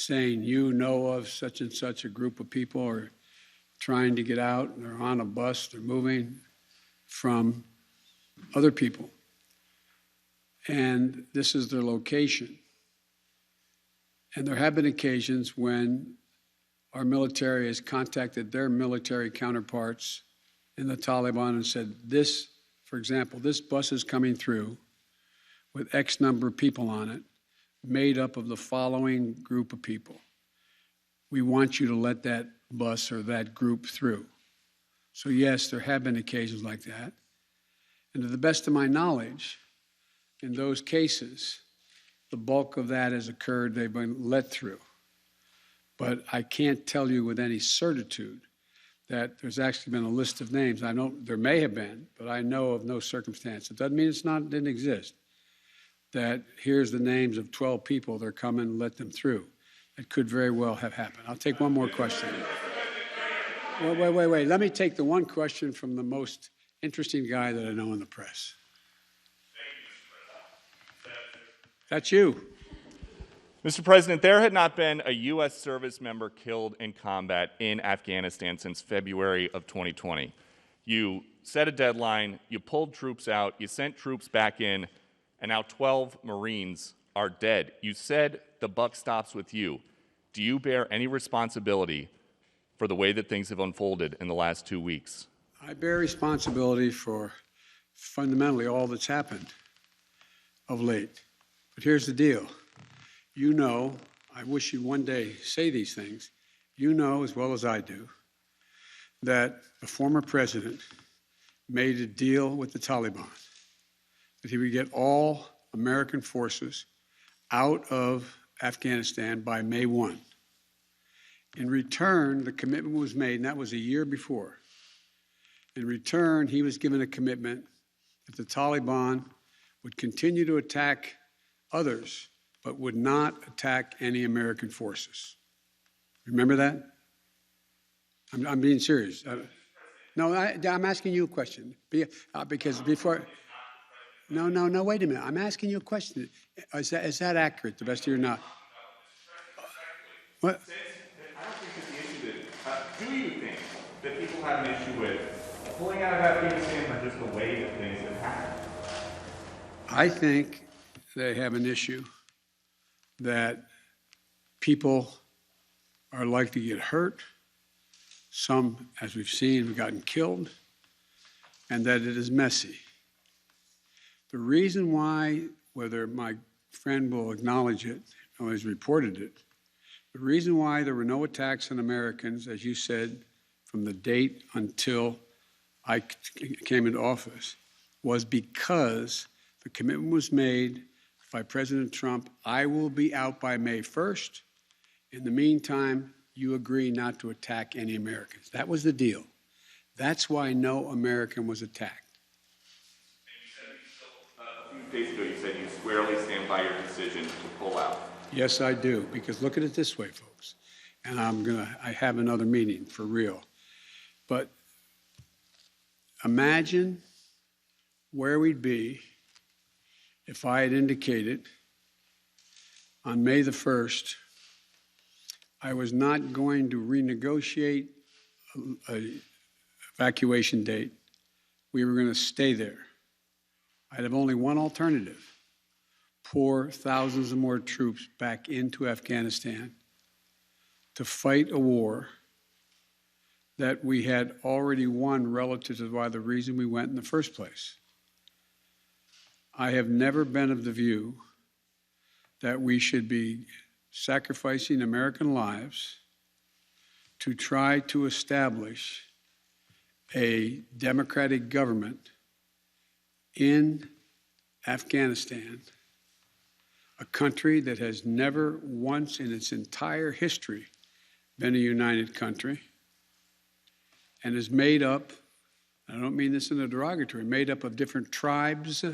saying you know of such and such a group of people are trying to get out, and they're on a bus, they're moving from other people. And this is their location. And there have been occasions when our military has contacted their military counterparts in the Taliban and said, this, for example, this bus is coming through with X number of people on it, made up of the following group of people. We want you to let that bus or that group through. So yes, there have been occasions like that. And to the best of my knowledge, in those cases, the bulk of that has occurred, they've been let through. But I can't tell you with any certitude that there's actually been a list of names. I know there may have been, but I know of no circumstance. It doesn't mean it didn't exist. That here's the names of 12 people, they're coming, let them through. It could very well have happened. I'll take one more question. Wait. Let me take the one question from the most interesting guy that I know in the press. That's you. Mr. President, there had not been a U.S. service member killed in combat in Afghanistan since February of 2020. You set a deadline, you pulled troops out, you sent troops back in, and now 12 Marines are dead. You said the buck stops with you. Do you bear any responsibility for the way that things have unfolded in the last 2 weeks? I bear responsibility for fundamentally all that's happened of late. But here's the deal. You know, I wish you'd one day say these things. You know as well as I do that the former president made a deal with the Taliban that he would get all American forces out of Afghanistan by May 1. In return, the commitment was made, and that was a year before. In return, he was given a commitment that the Taliban would continue to attack others, but would not attack any American forces. Remember that? I'm being serious. No, I'm asking you a question. Because before... No, wait a minute. I'm asking you a question. Is that accurate, to the best of your knowledge? What? I don't think it's the issue that... do you think that people have an issue with pulling out of Afghanistan or just the way that things have happened? I think they have an issue that people are likely to get hurt. Some, as we've seen, have gotten killed, and that it is messy. The reason why, whether my friend will acknowledge it or has reported it, the reason why there were no attacks on Americans, as you said, from the date until I came into office, was because the commitment was made by President Trump, I will be out by May 1st. In the meantime, you agree not to attack any Americans. That was the deal. That's why no American was attacked. A few days ago, you said you squarely stand by your decision to pull out. Yes, I do, because look at it this way, folks, and I have another meeting for real. But imagine where we'd be if I had indicated on May the 1st I was not going to renegotiate an evacuation date. We were going to stay there. I'd have only one alternative: pour thousands of more troops back into Afghanistan to fight a war that we had already won relative to the reason we went in the first place. I have never been of the view that we should be sacrificing American lives to try to establish a democratic government in Afghanistan, a country that has never once in its entire history been a united country and is made up, I don't mean this in a derogatory, made up of different tribes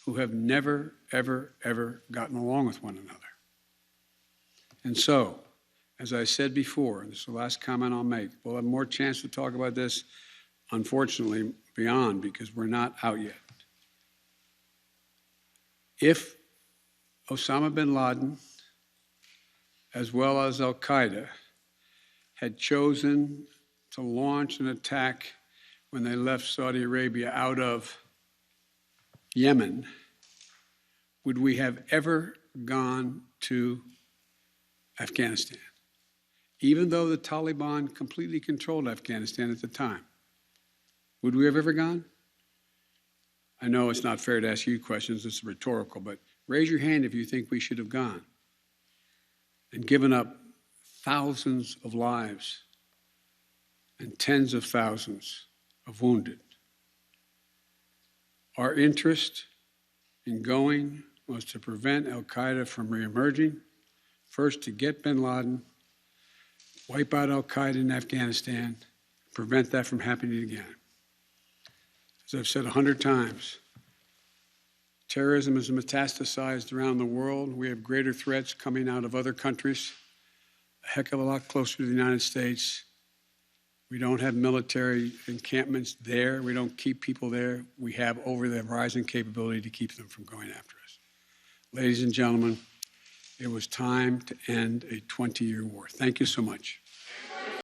who have never, ever, ever gotten along with one another. And so, as I said before, and this is the last comment I'll make, we'll have more chance to talk about this, unfortunately, beyond, because we're not out yet. If Osama bin Laden as well as al-Qaeda, had chosen to launch an attack when they left Saudi Arabia out of Yemen, would we have ever gone to Afghanistan? Even though the Taliban completely controlled Afghanistan at the time, would we have ever gone? I know it's not fair to ask you questions, it's rhetorical, but raise your hand if you think we should have gone and given up thousands of lives and tens of thousands of wounded. Our interest in going was to prevent al-Qaeda from reemerging, first to get bin Laden, wipe out al-Qaeda in Afghanistan, prevent that from happening again. As I've said 100 times, terrorism is metastasized around the world. We have greater threats coming out of other countries, a heck of a lot closer to the United States. We don't have military encampments there. We don't keep people there. We have over-the-horizon capability to keep them from going after us. Ladies and gentlemen, it was time to end a 20-year war. Thank you so much.